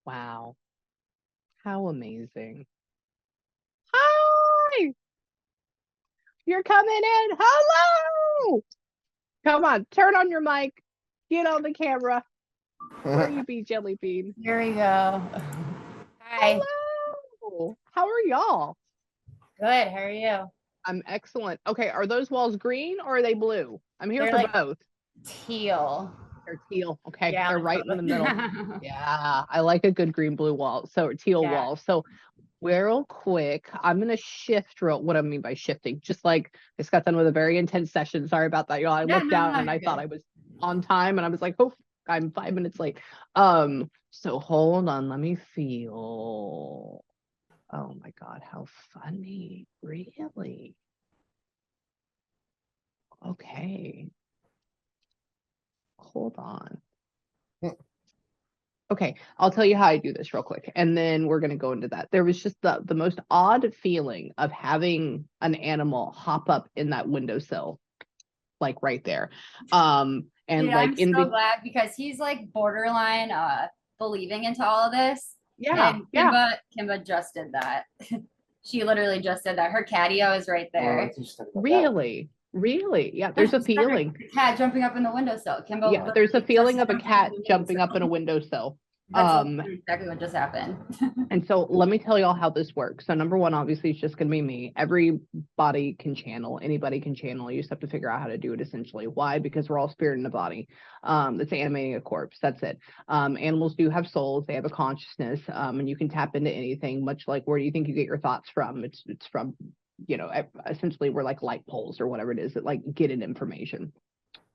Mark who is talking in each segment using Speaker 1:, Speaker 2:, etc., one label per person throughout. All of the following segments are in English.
Speaker 1: Wow. How amazing. Hi! You're coming in. Hello! Come on, turn on your mic. Get on the camera. Where you be, Jelly Bean?
Speaker 2: Here we go. Hi.
Speaker 1: Hello. How are y'all?
Speaker 2: Good. How are you?
Speaker 1: I'm excellent. Okay, are those walls green or are they blue? I'm here
Speaker 2: They're
Speaker 1: for
Speaker 2: like
Speaker 1: both.
Speaker 2: teal.
Speaker 1: They're teal. Okay,
Speaker 2: Yeah,
Speaker 1: they're right in the middle. Yeah, I like a good green blue wall. So teal
Speaker 2: Yeah.
Speaker 1: wall. So real quick, I'm gonna shift what I mean by shifting. Just like I just got done with a very intense session. Sorry about that, y'all. I looked down and I thought I was on time and I was like, oh, I'm 5 minutes late. So hold on, let me feel. Oh my God, how funny. Really? Okay. Hold on. Okay, I'll tell you how I do this real quick, and then we're going to go into that. There was just the most odd feeling of having an animal hop up in that windowsill, like right there. And
Speaker 2: Dude,
Speaker 1: like
Speaker 2: I'm so glad because he's like borderline believing into all of this.
Speaker 1: Yeah,
Speaker 2: And
Speaker 1: yeah.
Speaker 2: Kimba just did that. She literally just did that. Her catio is right there.
Speaker 1: Really? Really? Yeah, there's a feeling.
Speaker 2: Cat jumping up in the windowsill. Kimba
Speaker 1: Yeah, there's a
Speaker 2: literally
Speaker 1: feeling
Speaker 2: just
Speaker 1: of a
Speaker 2: jumped into
Speaker 1: cat
Speaker 2: the
Speaker 1: jumping up in a
Speaker 2: windowsill.
Speaker 1: windowsill.
Speaker 2: That's exactly what just happened.
Speaker 1: And so let me tell y'all how this works. So number one, obviously, it's just going to be me. Everybody can channel. Anybody can channel. You just have to figure out how to do it, essentially. Why? Because we're all spirit in a body. That's animating a corpse. That's it. Animals do have souls. They have a consciousness, and you can tap into anything, much like where do you think you get your thoughts from? It's from, essentially we're like light poles or whatever it is that like get in information.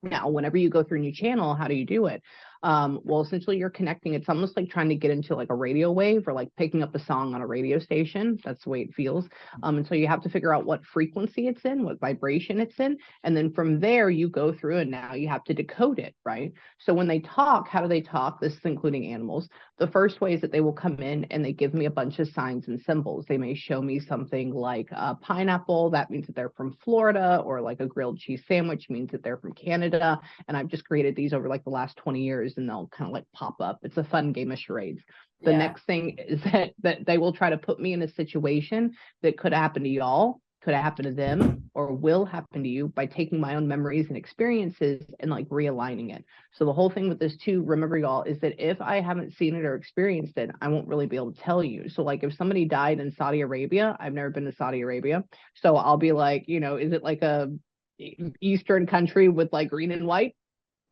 Speaker 1: Now, whenever you go through a new channel, how do you do it? Well, essentially you're connecting. It's almost like trying to get into like a radio wave or like picking up a song on a radio station. That's the way it feels. And so you have to figure out what frequency it's in, what vibration it's in. And then from there you go through and now you have to decode it, right? So when they talk, how do they talk? This is including animals. The first way is that they will come in and they give me a bunch of signs and symbols. They may show me something like a pineapple. That means that they're from Florida, or like a grilled cheese sandwich means that they're from Canada. And I've just created these over like the last 20 years and they'll kind of like pop up. It's a fun game of charades. The next thing is that they will try to put me in a situation that could happen to y'all, could happen to them, or will happen to you by taking my own memories and experiences and like realigning it. So the whole thing with this too, remember y'all, is that if I haven't seen it or experienced it, I won't really be able to tell you. So like if somebody died in Saudi Arabia, I've never been to Saudi Arabia. So I'll be like, is it like a Eastern country with like green and white?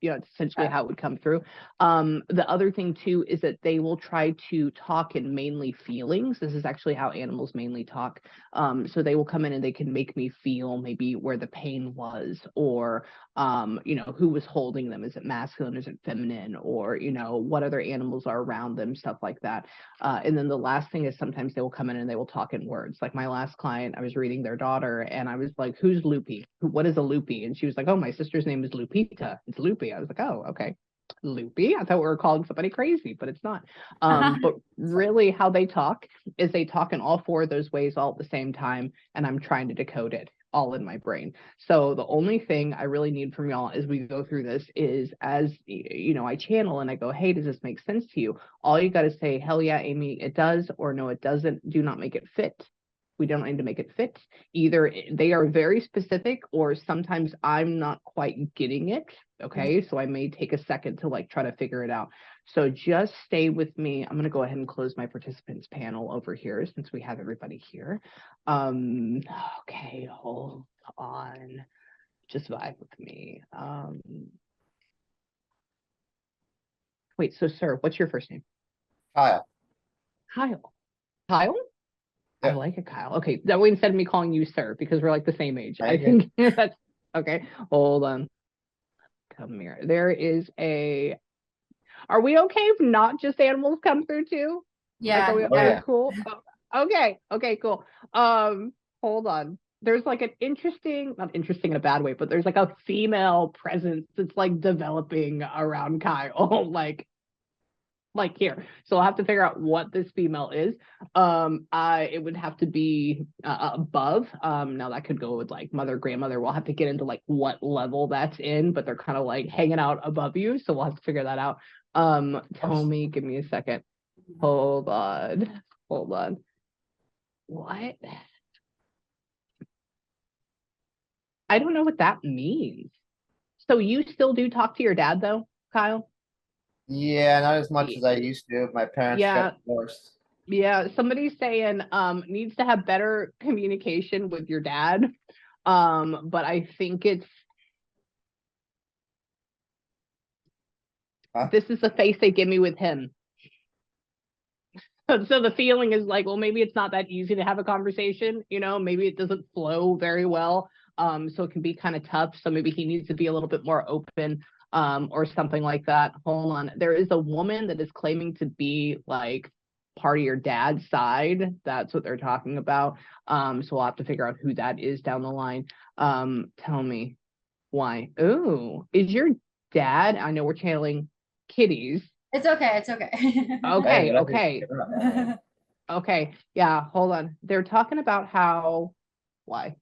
Speaker 1: It's essentially how it would come through. The other thing too is that they will try to talk in mainly feelings. This is actually how animals mainly talk. So they will come in and they can make me feel maybe where the pain was, or who was holding them. Is it masculine? Is it feminine? Or what other animals are around them, stuff like that. And then the last thing is sometimes they will come in and they will talk in words. Like my last client, I was reading their daughter and I was like, who's Loopy? What is a Loopy? And she was like, oh, my sister's name is Lupita. It's Loopy. I was like, oh, okay. Loopy. I thought we were calling somebody crazy, but it's not. But really how they talk is they talk in all four of those ways all at the same time. And I'm trying to decode it all in my brain. So the only thing I really need from y'all as we go through this is, as I channel and I go, hey, does this make sense to you? All you got to say, hell yeah, Amy, it does, or no, it doesn't. Do not make it fit. We don't need to make it fit. Either they are very specific, or sometimes I'm not quite getting it. Okay, so I may take a second to like try to figure it out. So just stay with me. I'm going to go ahead and close my participants panel over here since we have everybody here. Okay, hold on. Just vibe with me. Wait, so sir, what's your first name?
Speaker 3: Kyle.
Speaker 1: Kyle. Kyle? I like it, Kyle. Okay, that way instead of me calling you sir, because we're like the same age. I think that's okay. Hold on. Come here. There is a. Are we okay if not just animals come through too?
Speaker 2: Yeah.
Speaker 1: Like, are we cool? Oh, okay, cool. Hold on. There's like an not interesting in a bad way, but there's like a female presence that's like developing around Kyle. like here. So I'll have to figure out what this female is. It would have to be above. Now that could go with like mother, grandmother. We'll have to get into like what level that's in, but they're kind of like hanging out above you. So we'll have to figure that out. Tell me, give me a second. Hold on. Hold on. What? I don't know what that means. So you still do talk to your dad though, Kyle?
Speaker 3: Yeah, not as much as I used to. My parents
Speaker 1: Yeah.
Speaker 3: got divorced.
Speaker 1: Yeah, somebody's saying needs to have better communication with your dad. But I think it's this is the face they give me with him. So the feeling is like, well, maybe it's not that easy to have a conversation, you know, maybe it doesn't flow very well. So it can be kind of tough. So maybe he needs to be a little bit more open, or something like that. Hold on. There is a woman that is claiming to be like part of your dad's side. That's what they're talking about. So we'll have to figure out who that is down the line. Tell me why. Ooh, is your dad? I know we're channeling kitties.
Speaker 2: It's okay. It's okay.
Speaker 1: Okay, okay. Okay, yeah, hold on. They're talking about how, why?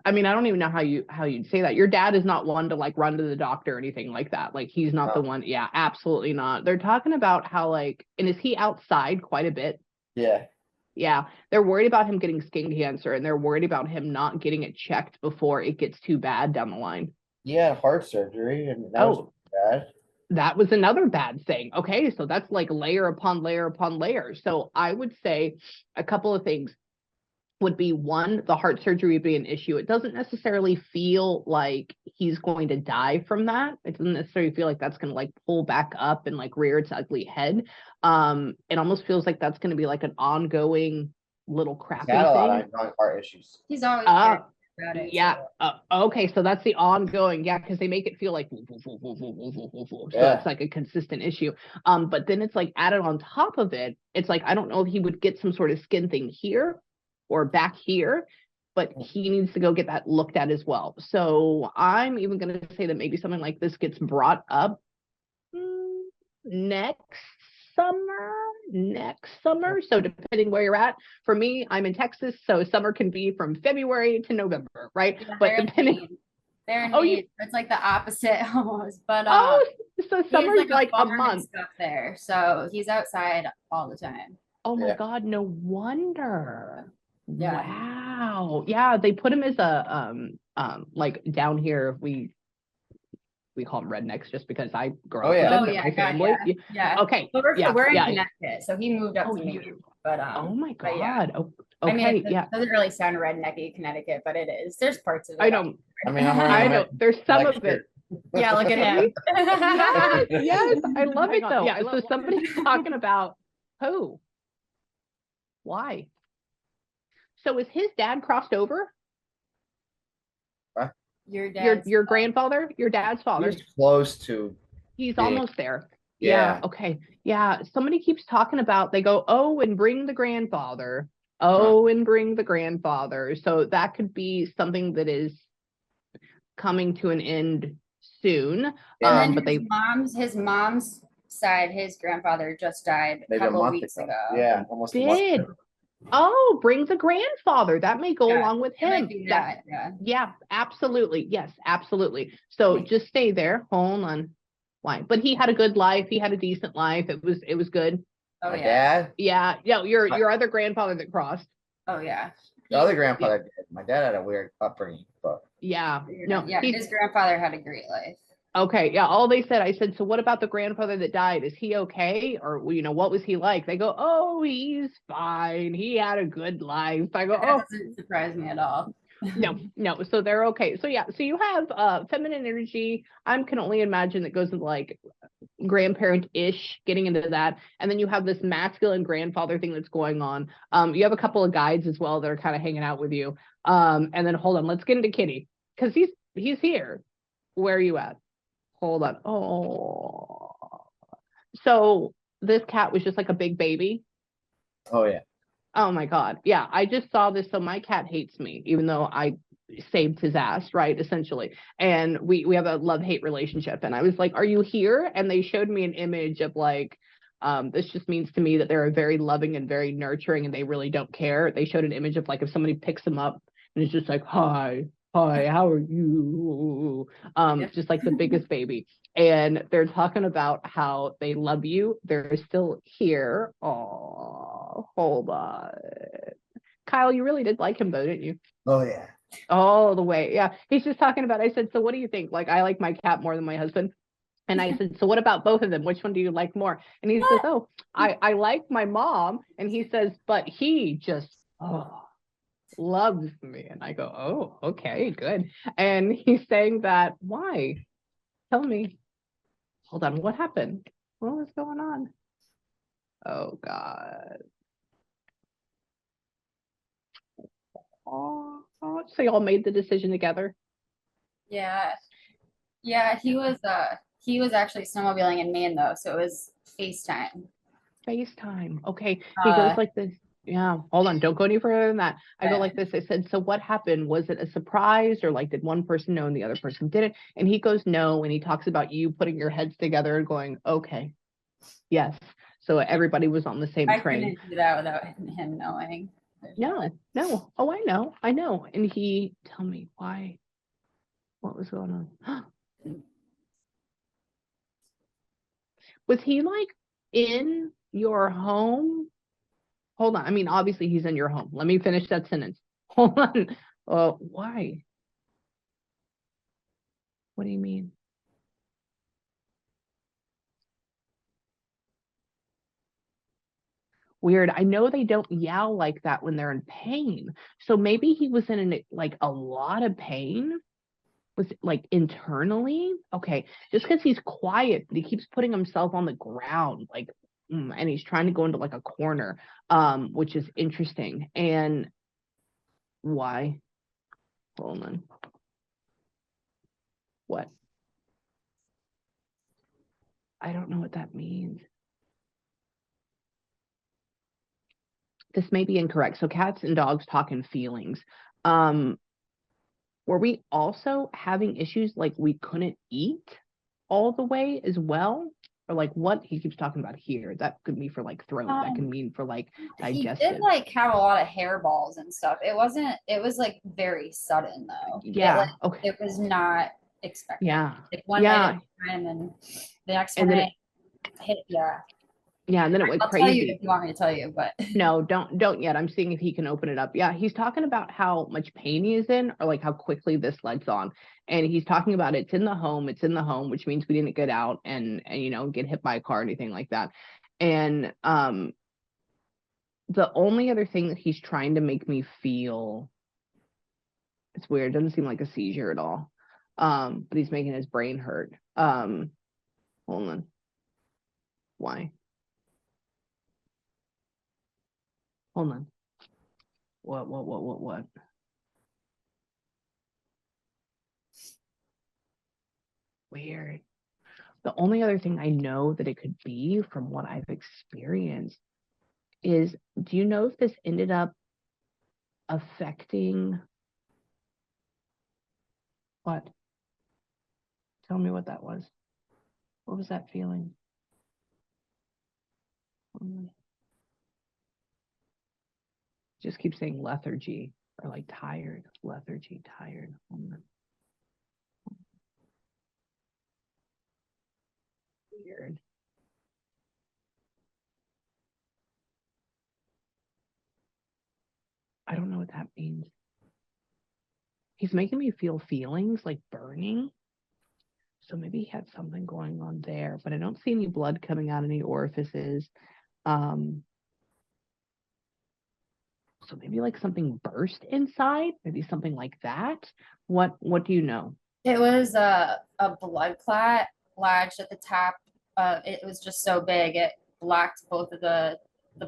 Speaker 1: I mean, I don't even know how you'd say that. Your dad is not one to like run to the doctor or anything like that. Like he's not the one. Yeah, absolutely not. They're talking about how like, and is he outside quite a bit?
Speaker 3: Yeah.
Speaker 1: Yeah, they're worried about him getting skin cancer and they're worried about him not getting it checked before it gets too bad down the line.
Speaker 3: He had heart surgery, and that was bad.
Speaker 1: That was another bad thing. Okay, so that's like layer upon layer upon layer. So I would say a couple of things would be one, the heart surgery would be an issue. It doesn't necessarily feel like he's going to die from that. It doesn't necessarily feel like that's going to like pull back up and like rear its ugly head. It almost feels like that's going to be like an ongoing little crappy
Speaker 3: He's had a lot
Speaker 1: thing.
Speaker 3: of ongoing heart issues.
Speaker 2: He's always cared about it.
Speaker 1: Yeah. Okay. So that's the ongoing. Yeah. Because they make it feel like, so it's like a consistent issue. But then it's like added on top of it. It's like, I don't know if he would get some sort of skin thing here or back here, but he needs to go get that looked at as well. So I'm even going to say that maybe something like this gets brought up next summer. So depending where you're at, for me, I'm in Texas, so summer can be from February to November, right?
Speaker 2: Yeah,
Speaker 1: but depending,
Speaker 2: it's like the opposite almost. But
Speaker 1: so summer's like a month
Speaker 2: stuff there, so he's outside all the time.
Speaker 1: Oh my God, no wonder.
Speaker 2: Yeah.
Speaker 1: Wow. Yeah, they put him as a like down here we call them rednecks just because I grew up with them. My family.
Speaker 2: Yeah.
Speaker 1: Okay.
Speaker 2: But we're in Connecticut, so he moved up to me. But
Speaker 1: oh my God.
Speaker 2: Yeah.
Speaker 1: Okay.
Speaker 2: I mean, it doesn't really sound rednecky Connecticut, but it is. There's parts of it.
Speaker 1: I know. I know. There's some of it.
Speaker 2: Yeah, look at him.
Speaker 1: yes, I love it though. Yeah. So somebody's talking about who? Why? So is his dad crossed over?
Speaker 2: Your dad,
Speaker 1: your grandfather, your dad's father.
Speaker 3: He's close to.
Speaker 1: He's almost there.
Speaker 3: Yeah.
Speaker 1: Okay. Yeah. Somebody keeps talking about. They go, oh, and bring the grandfather. Oh, and bring the grandfather. So that could be something that is coming to an end soon.
Speaker 2: And but his mom's side, his grandfather just died a couple weeks ago.
Speaker 3: Yeah, almost a month ago.
Speaker 1: Oh, bring the grandfather. That may go along with him.
Speaker 2: Yeah,
Speaker 1: absolutely. Yes, absolutely. So just stay there. Hold on. Why? But he had a good life. He had a decent life. It was good.
Speaker 2: Oh,
Speaker 3: my dad?
Speaker 1: Yeah. Yeah. Your other grandfather that crossed.
Speaker 2: Oh yeah.
Speaker 3: The other grandfather did. My dad had a weird upbringing, but
Speaker 1: yeah. No.
Speaker 2: Yeah, his grandfather had a great life.
Speaker 1: Okay, yeah, all they said, I said, so what about the grandfather that died? Is he okay? Or, what was he like? They go, oh, he's fine. He had a good life. I go,
Speaker 2: that doesn't surprise me at all.
Speaker 1: No, so they're okay. So yeah, so you have feminine energy. I can only imagine that goes into like grandparent-ish, getting into that. And then you have this masculine grandfather thing that's going on. You have a couple of guides as well that are kind of hanging out with you. And then hold on, let's get into Kitty, because he's here. Where are you at? Hold on. Oh, so this cat was just like a big baby.
Speaker 3: Oh yeah.
Speaker 1: Oh my God. Yeah, I just saw this. So my cat hates me, even though I saved his ass, right? Essentially. And we have a love-hate relationship. And I was like, are you here? And they showed me an image of like, this just means to me that they're very loving and very nurturing and they really don't care. They showed an image of like if somebody picks them up and it's just like, hi, hi, how are you?
Speaker 2: Yeah.
Speaker 1: Just like the biggest baby. And they're talking about how they love you. They're still here. Oh, hold on. Kyle, you really did like him though, didn't you?
Speaker 3: Oh yeah.
Speaker 1: All the way. Yeah. He's just talking about, I said, so what do you think? Like, I like my cat more than my husband. And I said, so what about both of them? Which one do you like more? And he says, oh, I like my mom. And he says, but he just, loves me. And I go, oh, okay, good. And he's saying that, why? Tell me. Hold on, what happened? What was going on? Oh, God. Oh, so y'all made the decision together?
Speaker 2: Yeah. Yeah, he was actually snowmobiling in Maine though, so it was FaceTime.
Speaker 1: FaceTime. Okay. He goes like this. Yeah. Hold on. Don't go any further than that. I go like this. I said, so what happened? Was it a surprise or like did one person know and the other person didn't? And he goes, no. And he talks about you putting your heads together and going, okay, yes. So everybody was on the same
Speaker 2: I
Speaker 1: train.
Speaker 2: couldn't do that without him knowing.
Speaker 1: No. Oh, I know. And he tell me why. What was going on? Was he like in your home? Hold on. I mean, obviously he's in your home. Let me finish that sentence. Hold on. Why? What do you mean? Weird. I know they don't yell like that when they're in pain. So maybe he was in like a lot of pain. Was it like internally? Okay. Just because he's quiet, but he keeps putting himself on the ground, like, and he's trying to go into like a corner, which is interesting. And why? Hold on. What? I don't know what that means. This may be incorrect. So cats and dogs talk in feelings. Were we also having issues like we couldn't eat all the way as well? Or like what he keeps talking about here? That could be for like throat. That can mean for like
Speaker 2: He
Speaker 1: digestive.
Speaker 2: did like have a lot of hairballs and stuff. It was like very sudden though.
Speaker 1: Yeah. Okay.
Speaker 2: It was not expected.
Speaker 1: Yeah.
Speaker 2: Like one
Speaker 1: Yeah.
Speaker 2: minute and then the next
Speaker 1: And then
Speaker 2: minute hit, yeah.
Speaker 1: Yeah, and then it went
Speaker 2: I'll
Speaker 1: crazy.
Speaker 2: tell you if you want me to tell you, but
Speaker 1: No, don't yet. I'm seeing if he can open it up. Yeah, he's talking about how much pain he is in, or like how quickly this lets on. And he's talking about it's in the home, which means we didn't get out and get hit by a car or anything like that. And the only other thing that he's trying to make me feel, it's weird, it doesn't seem like a seizure at all. But he's making his brain hurt. Hold on. Why? Hold on. What? Weird. The only other thing I know that it could be from what I've experienced is, do you know if this ended up affecting what? Tell me what that was. What was that feeling? Just keep saying lethargy or like tired, lethargy, tired. Weird. I don't know what that means. He's making me feel feelings like burning. So maybe he had something going on there, but I don't see any blood coming out of any orifices. So maybe like something burst inside, maybe something like that. What do you know?
Speaker 2: it was a blood clot lodged at the top. It was just so big it blocked both of the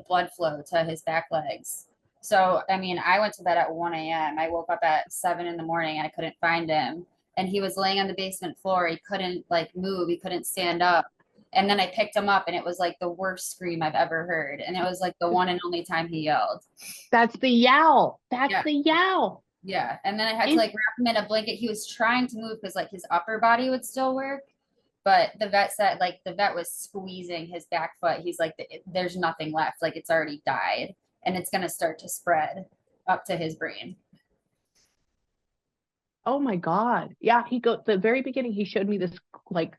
Speaker 2: blood flow to his back legs. So I mean, I went to bed at 1 a.m. I woke up at 7 in the morning and I couldn't find him. And he was laying on the basement floor. He couldn't like move. He couldn't stand up. And then I picked him up and it was like the worst scream I've ever heard. And it was like the one and only time he yelled.
Speaker 1: That's the yowl. That's
Speaker 2: Yeah.
Speaker 1: the yowl.
Speaker 2: Yeah. And then I had to like wrap him in a blanket. He was trying to move because like his upper body would still work. But the vet said like the vet was squeezing his back foot. He's like, there's nothing left. Like it's already died and it's going to start to spread up to his brain.
Speaker 1: Oh my God. Yeah, the very beginning, he showed me this like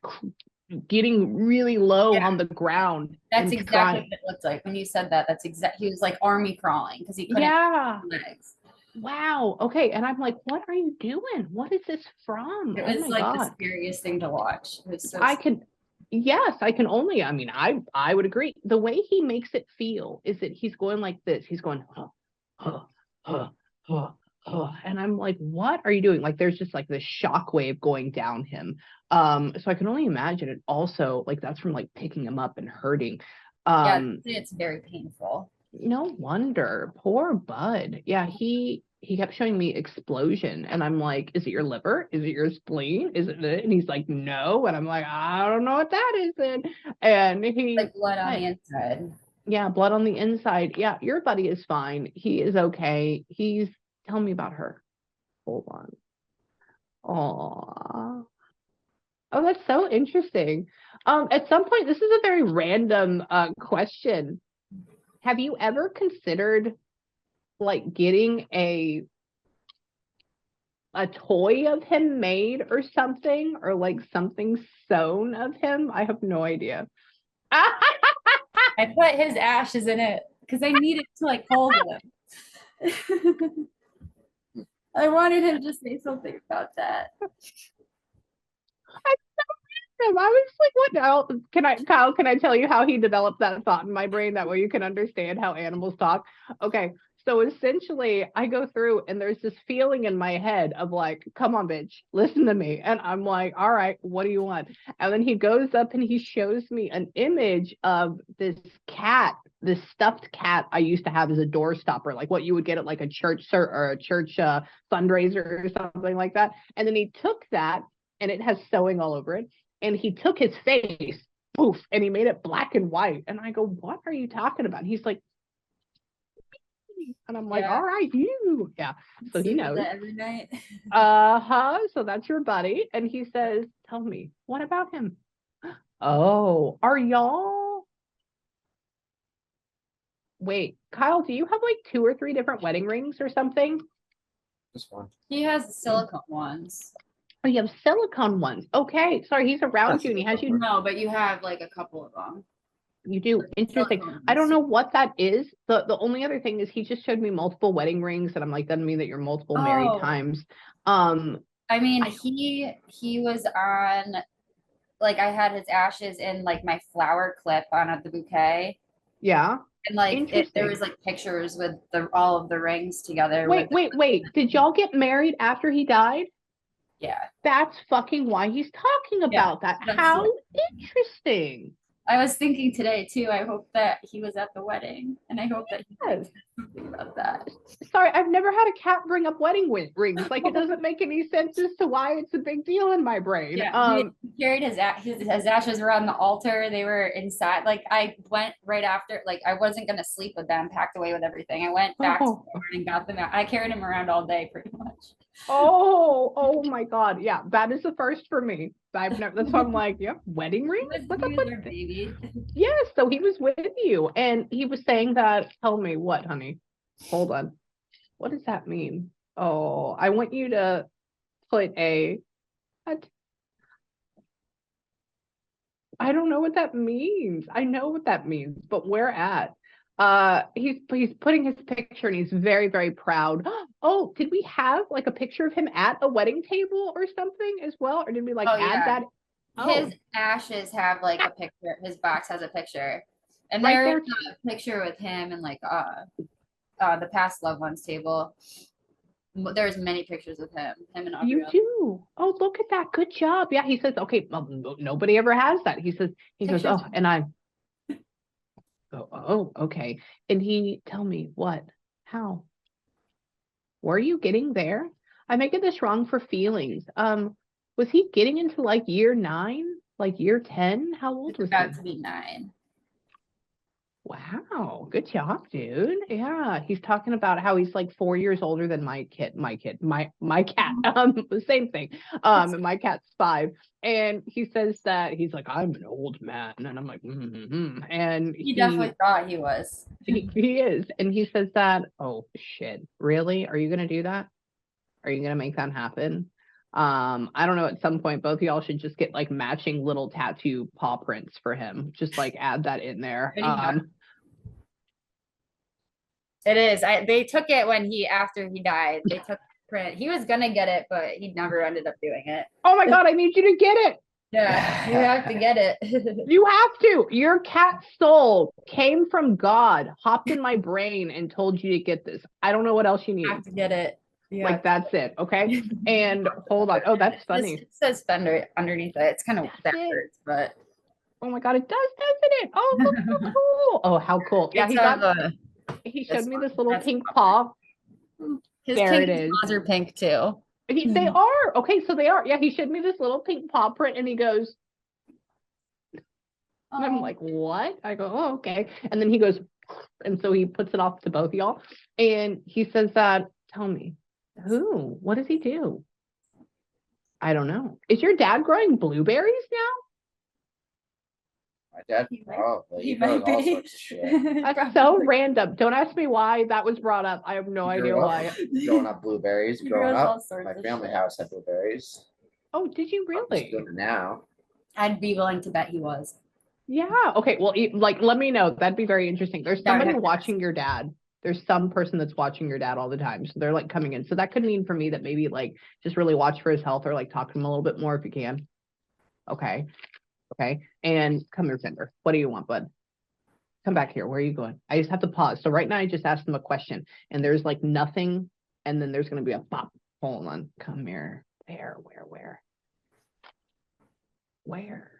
Speaker 1: getting really low
Speaker 2: Yeah.
Speaker 1: on the ground.
Speaker 2: That's
Speaker 1: and
Speaker 2: exactly
Speaker 1: trying.
Speaker 2: what it looked like when you said that. That's exact. He was like army crawling because he couldn't
Speaker 1: Yeah.
Speaker 2: get his legs.
Speaker 1: Wow. Okay. And I'm like, what are you doing? What is this from?
Speaker 2: It
Speaker 1: Oh
Speaker 2: was
Speaker 1: my
Speaker 2: like the
Speaker 1: God.
Speaker 2: scariest thing to watch. It was so
Speaker 1: I can, yes, I can only, I mean, I would agree. The way he makes it feel is that he's going like this. He's going, huh, huh, huh, huh, huh. And I'm like, what are you doing? Like, there's just like this shock wave going down him. So I can only imagine it also, like, that's from like picking him up and hurting.
Speaker 2: yeah, it's very painful.
Speaker 1: No wonder. Poor Bud. Yeah, he kept showing me explosion, and I'm like, is it your liver? Is it your spleen? Is it it? And he's like, no. And I'm like, I don't know what that is then. And
Speaker 2: Like blood on the inside.
Speaker 1: yeah, blood on the inside. Yeah, your buddy is fine. He is okay. Tell me about her. Hold on. Aw. Oh, that's so interesting. At some point, this is a very random question. Have you ever considered like getting a toy of him made or something, or like something sewn of him? I have no idea.
Speaker 2: I put his ashes in it because I needed to like hold him. I wanted him to say something about that.
Speaker 1: I was like, what now? Kyle, can I tell you how he developed that thought in my brain? That way you can understand how animals talk. Okay. So essentially, I go through and there's this feeling in my head of like, come on, bitch, listen to me. And I'm like, all right, what do you want? And then he goes up and he shows me an image of this cat, this stuffed cat I used to have as a door stopper, like what you would get at like a church or a church fundraiser or something like that. And then he took that, and it has sewing all over it. And he took his face, poof, and he made it black and white. And I go, what are you talking about? And he's like, and I'm like,
Speaker 2: Yeah.
Speaker 1: all right, you. Yeah. So he
Speaker 2: Sleep with
Speaker 1: knows.
Speaker 2: that every night.
Speaker 1: So that's your buddy. And he says, tell me, what about him? Oh, are y'all? Wait, Kyle, do you have like 2 or 3 different wedding rings or something?
Speaker 3: Just one.
Speaker 2: He has the silicone ones.
Speaker 1: Oh, you have silicone ones. Okay. Sorry, he's around you and he has you.
Speaker 2: No, but you have like a couple of them.
Speaker 1: You do. Interesting. I don't know what that is. The only other thing is he just showed me multiple wedding rings, and I'm like, doesn't mean that you're multiple married times.
Speaker 2: I mean, he was on, like, I had his ashes in like my flower clip on the bouquet.
Speaker 1: Yeah.
Speaker 2: And like there was like pictures with all of the rings together.
Speaker 1: Wait. Did y'all get married after he died?
Speaker 2: Yeah.
Speaker 1: That's fucking why he's talking about that. How interesting.
Speaker 2: I was thinking today too. I hope that he was at the wedding, and I hope that he said something about that.
Speaker 1: Sorry, I've never had a cat bring up wedding rings. Like, it doesn't make any sense as to why it's a big deal in my brain.
Speaker 2: Yeah, he carried his ashes around the altar. They were inside. Like, I went right after. Like, I wasn't gonna sleep with them. Packed away with everything. I went back to the morning and got them out. I carried him around all day, pretty much.
Speaker 1: Oh my God. Yeah, that is the first for me. I've never, that's why I'm like, yeah, wedding ring? What's up with
Speaker 2: your baby?
Speaker 1: Yes, so he was with you, and he was saying that. Tell me what, honey. Hold on. What does that mean? Oh, I want you to put what? I don't know what that means. I know what that means, but where at? He's putting his picture and he's very, very proud. Oh, did we have like a picture of him at a wedding table or something as well? Or did we like add that?
Speaker 2: His ashes have like a picture. His box has a picture. And
Speaker 1: Right
Speaker 2: there's a picture with him and like the past loved ones table. There's many pictures of him and Audrey.
Speaker 1: You do. Oh, look at that. Good job. Yeah, he says, okay, nobody ever has that. He goes, oh, and I go, oh, okay. And he tell me what? How? Were you getting there? I'm making this wrong for feelings. Was he getting into like year 9, like year 10? How old was he?
Speaker 2: About to be 9.
Speaker 1: Wow, good job, dude. Yeah, he's talking about how he's like 4 years older than my cat. Same thing. My cat's 5, and he says that he's like, I'm an old man, and I'm like, and
Speaker 2: he definitely thought he was.
Speaker 1: He is, and he says that. Oh shit, really? Are you gonna do that? Are you gonna make that happen? I don't know, at some point, both of y'all should just get like matching little tattoo paw prints for him. Just like add that in there.
Speaker 2: It is. They took it after he died. They took print. He was gonna get it, but he never ended up doing it.
Speaker 1: Oh my God, I need you to get it.
Speaker 2: Yeah, you have to get it.
Speaker 1: You have to. Your cat soul came from God, hopped in my brain and told you to get this. I don't know what else you
Speaker 2: You
Speaker 1: need.
Speaker 2: have to get it. Yeah.
Speaker 1: Like that's it. Okay. And hold on. Oh, that's funny.
Speaker 2: It says Fender underneath it. It's kind of backwards, but
Speaker 1: oh my God, it does, doesn't it? Oh, look how cool. Oh, how cool. Yeah, he showed me this little pink paw.
Speaker 2: His
Speaker 1: there
Speaker 2: pink
Speaker 1: it is.
Speaker 2: paws are pink too.
Speaker 1: They are. Okay, so they are. Yeah, he showed me this little pink paw print and he goes, and I'm like, what? I go, oh, okay. And then he goes, and so he puts it off to both of y'all. And he says that, tell me, who? What does he do? I don't know. Is your dad growing blueberries now?
Speaker 3: My dad probably. He grows all sorts of shit.
Speaker 1: That's so random. Don't ask me why that was brought up. I have no idea why.
Speaker 3: Growing up blueberries. Growing up, my
Speaker 2: of
Speaker 3: family
Speaker 2: shit.
Speaker 3: house had blueberries.
Speaker 1: Oh, did you
Speaker 3: I'm just
Speaker 1: really?
Speaker 3: doing it now.
Speaker 2: I'd be willing to bet he was.
Speaker 1: Yeah. Okay. Well, like, let me know. That'd be very interesting. There's
Speaker 2: Yeah,
Speaker 1: somebody
Speaker 2: yeah.
Speaker 1: watching your dad. There's some person that's watching your dad all the time. So they're like coming in. So that could mean for me that maybe like just really watch for his health or like talk to him a little bit more if you can. Okay. Okay. And come here, Fender. What do you want, bud? Come back here. Where are you going? I just have to pause. So right now I just asked him a question and there's like nothing. And then there's going to be a pop. Hold on. Come here. Where?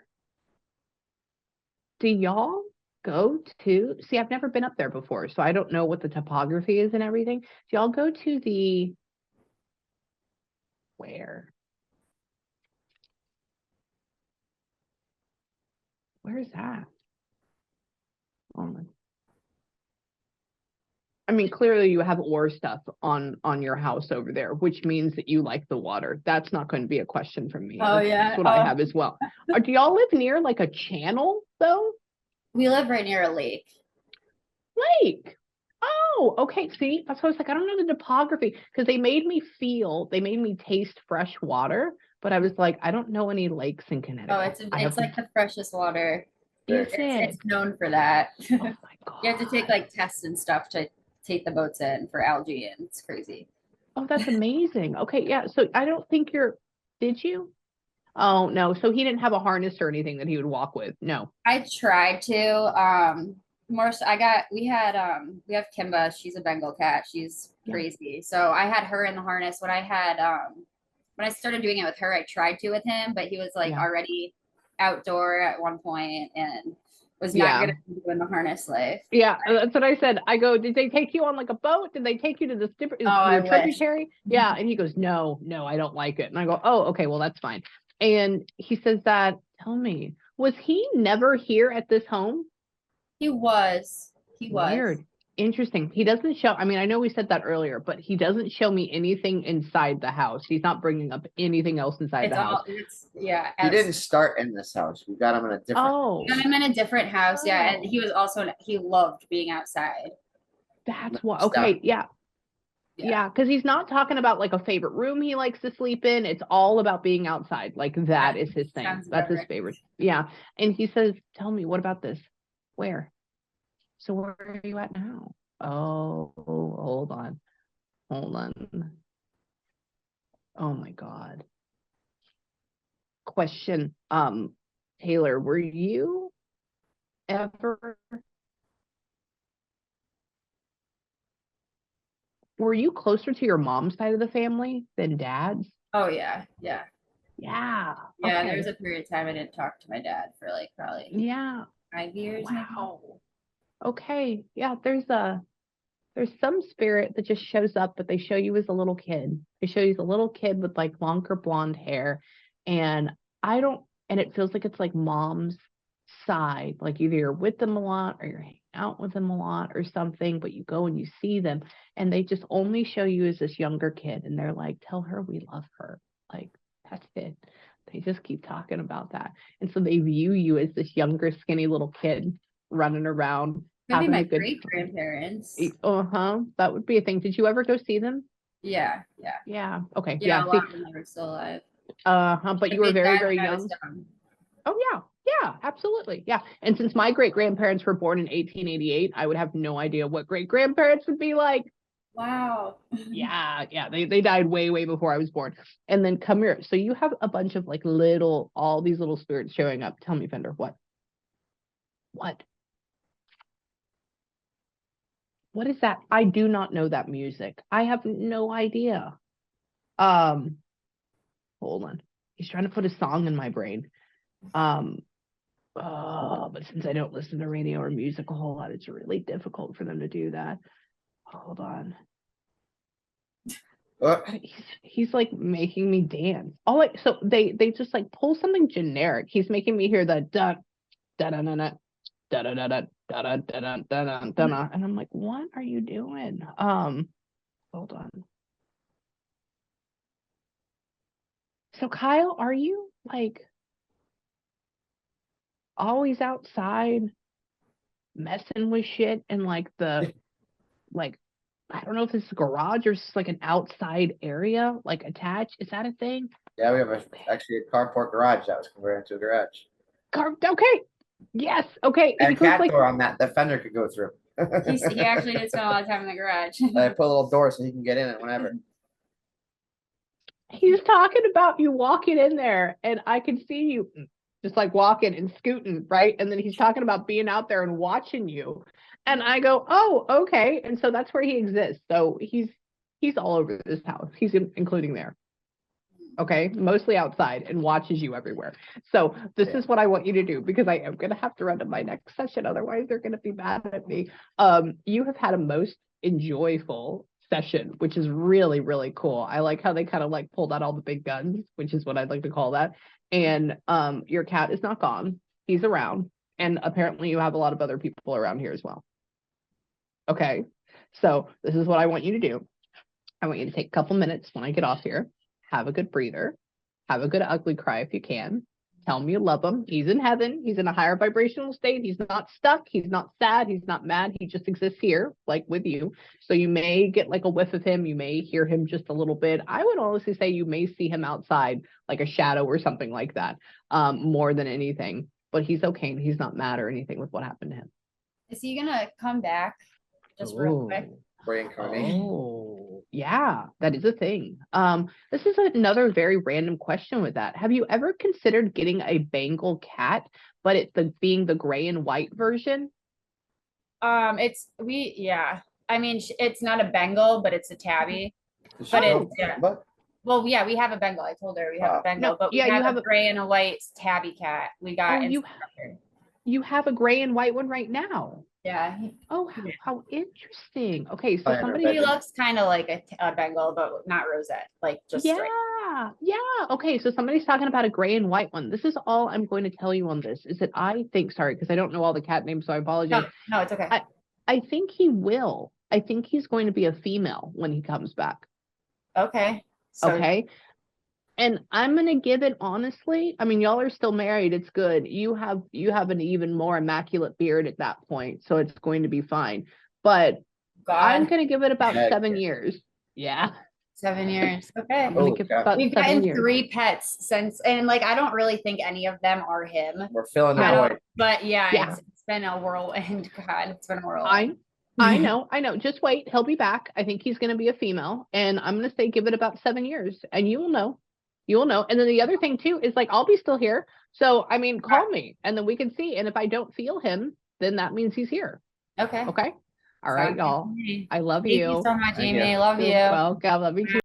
Speaker 1: Do y'all go to, see, I've never been up there before, so I don't know what the topography is and everything. Do y'all go to the, where's that? I mean, clearly you have ore stuff on your house over there, which means that you like the water. That's not going to be a question from me.
Speaker 2: Oh, yeah.
Speaker 1: That's what I have as well. Do y'all live near like a channel though?
Speaker 2: We live right near a lake.
Speaker 1: Lake. Oh, okay. See, that's what I was like. I don't know the topography because they made me taste fresh water, but I was like, I don't know any lakes in Connecticut.
Speaker 2: Oh, it's like the freshest water.
Speaker 1: Is it?
Speaker 2: It's known for that.
Speaker 1: Oh my God.
Speaker 2: You have to take like tests and stuff to take the boats in for algae, and it's crazy.
Speaker 1: Oh, that's amazing. Okay, yeah. So I don't think did you? Oh no. So he didn't have a harness or anything that he would walk with. No.
Speaker 2: I tried to. We have Kimba. She's a Bengal cat. She's crazy. So I had her in the harness. When I started doing it with her, I tried to with him, but he was like already outdoor at one point and was not good at doing the harness life. Yeah,
Speaker 1: that's what I said. I go, did they take you on like a boat? Did they take you to this different tributary? Yeah, and he goes, no, I don't like it. And I go, oh, okay, well that's fine. And he says that, tell me, was he never here at this home?
Speaker 2: He was.
Speaker 1: Weird. Interesting. He doesn't show, I mean, I know we said that earlier, but he doesn't show me anything inside the house. He's not bringing up anything else inside the house.
Speaker 3: He didn't start in this house. We got him in a different
Speaker 2: We got him in a different house, and he loved being outside.
Speaker 1: That's why. Okay, yeah, because he's not talking about like a favorite room he likes to sleep in. It's all about being outside. Like that is his thing. That's his favorite. Yeah. And he says, tell me, what about this? Where? So where are you at now? Oh, hold on. Oh my God. Question. Taylor, were you closer to your mom's side of the family than dad's?
Speaker 2: Oh yeah.
Speaker 1: Yeah.
Speaker 2: Okay. There was a period of time I didn't talk to my dad for like probably 5 years.
Speaker 1: Wow. Maybe. Okay. Yeah, there's some spirit that just shows up, but they show you as a little kid. They show you as a little kid with like longer blonde hair. And it feels like it's like mom's side. Like either you're with them a lot or you're hanging out with them a lot or something, but you go and you see them and they just only show you as this younger kid. And they're like, tell her we love her. Like, that's it. They just keep talking about that. And so they view you as this younger, skinny little kid running around.
Speaker 2: Maybe my great grandparents.
Speaker 1: That would be a thing. Did you ever go see them?
Speaker 2: Yeah.
Speaker 1: Yeah, okay,
Speaker 2: Yeah,
Speaker 1: yeah,
Speaker 2: a
Speaker 1: see,
Speaker 2: lot when they were still alive.
Speaker 1: but
Speaker 2: Like,
Speaker 1: you were
Speaker 2: they
Speaker 1: very,
Speaker 2: died
Speaker 1: very
Speaker 2: when I was
Speaker 1: young.
Speaker 2: young.
Speaker 1: Oh, yeah, yeah, absolutely, yeah. And since my great-grandparents were born in 1888, I would have no idea what great-grandparents would be like.
Speaker 2: Wow.
Speaker 1: Yeah, yeah, they died way, way before I was born. And then come here. So you have a bunch of like all these little spirits showing up. Tell me, Fender, what? What? What is that? I do not know that music. I have no idea. Um, hold on. He's trying to put a song in my brain. But since I don't listen to radio or music a whole lot, it's really difficult for them to do that. Hold on.
Speaker 3: What?
Speaker 1: He's like making me dance. Oh, like so they just like pull something generic. He's making me hear the da da da da da da da da da da da da da da, and I'm like, what are you doing? Hold on. So Kyle, are you like always outside messing with shit in like the like I don't know if it's a garage or just like an outside area like attached? Is that a thing?
Speaker 3: Yeah, we have actually a carport garage that was converted into a garage.
Speaker 1: Carved. Okay. Yes. Okay.
Speaker 3: And a
Speaker 1: Because
Speaker 3: cat
Speaker 1: like
Speaker 3: door on that the fender could go through.
Speaker 2: He actually did spend a lot of time in the garage.
Speaker 3: I put a little door so he can get in it whenever.
Speaker 1: he's talking about you walking in there and I can see you just like walking and scooting, right? And then he's talking about being out there and watching you. And I go, oh, okay. And so that's where he exists. So he's all over this house. He's including there. Okay, mostly outside and watches you everywhere. So this is what I want you to do because I am gonna have to run to my next session. Otherwise, they're gonna be mad at me. You have had a most enjoyable session, which is really, really cool. I like how they kind of like pulled out all the big guns, which is what I'd like to call that. And your cat is not gone. He's around. And apparently you have a lot of other people around here as well. Okay, so this is what I want you to do. I want you to take a couple minutes when I get off here. Have a good breather. Have a good ugly cry if you can. Tell him you love him. He's in heaven. He's in a higher vibrational state. He's not stuck. He's not sad. He's not mad. He just exists here, like with you. So you may get like a whiff of him. You may hear him just a little bit. I would honestly say you may see him outside, like a shadow or something like that, more than anything. But he's okay. And he's not mad or anything with what happened to him.
Speaker 2: Is he gonna come back just real quick?
Speaker 3: Reincarnation.
Speaker 1: Oh, yeah, that is a thing. This is another very random question with that. Have you ever considered getting a Bengal cat, but it being the gray and white version?
Speaker 2: Yeah. I mean, it's not a Bengal, but it's a tabby.
Speaker 3: Does she
Speaker 2: But
Speaker 3: know
Speaker 2: it's yeah.
Speaker 3: what?
Speaker 2: Well, yeah, we have a Bengal. I told her we have a Bengal,
Speaker 1: No,
Speaker 2: but we
Speaker 1: yeah, you
Speaker 2: have
Speaker 1: have
Speaker 2: a
Speaker 1: a-
Speaker 2: gray and a white tabby cat. We got
Speaker 1: Oh,
Speaker 2: in.
Speaker 1: you have a gray and white one right now.
Speaker 2: Yeah,
Speaker 1: Oh, how interesting. Okay, so
Speaker 3: Oh, yeah, no,
Speaker 1: somebody
Speaker 2: he
Speaker 3: bedroom.
Speaker 2: looks kind of like a Bengal, but not rosette, like just straight.
Speaker 1: yeah. Okay, so somebody's talking about a gray and white one. This is all I'm going to tell you on this is that I think, sorry, because I don't know all the cat names, so I apologize.
Speaker 2: No, it's okay.
Speaker 1: I think he will. I think he's going to be a female when he comes back.
Speaker 2: Okay. So,
Speaker 1: Okay. And I'm gonna give it honestly. I mean, y'all are still married. It's good. You have an even more immaculate beard at that point, so it's going to be fine. But I'm
Speaker 2: God,
Speaker 1: gonna give it about
Speaker 3: Heck
Speaker 1: 7
Speaker 3: yeah.
Speaker 1: years. Yeah,
Speaker 2: 7 years. Okay.
Speaker 1: I'm gonna
Speaker 3: Holy
Speaker 1: give
Speaker 3: cow.
Speaker 1: about
Speaker 2: We've
Speaker 1: 7
Speaker 2: gotten
Speaker 1: years.
Speaker 2: 3 pets since, and like I don't really think any of them are him.
Speaker 3: We're filling the
Speaker 2: I don't,
Speaker 3: void.
Speaker 2: but yeah,
Speaker 1: Yeah.
Speaker 2: it's been a whirlwind. God, it's been a whirlwind.
Speaker 1: I know. Just wait. He'll be back. I think he's gonna be a female, and I'm gonna say give it about 7 years, and you will know. You will know. And then the other thing too is like I'll be still here. So I mean, call me, and then we can see. And if I don't feel him, then that means he's here.
Speaker 2: Okay.
Speaker 1: Okay. All right,
Speaker 2: Sounds good to
Speaker 1: y'all.
Speaker 2: me.
Speaker 1: I love
Speaker 2: Thank you so much,
Speaker 3: Thank
Speaker 2: Amy.
Speaker 3: you.
Speaker 2: Love
Speaker 1: You're
Speaker 2: you.
Speaker 1: welcome. Love you too.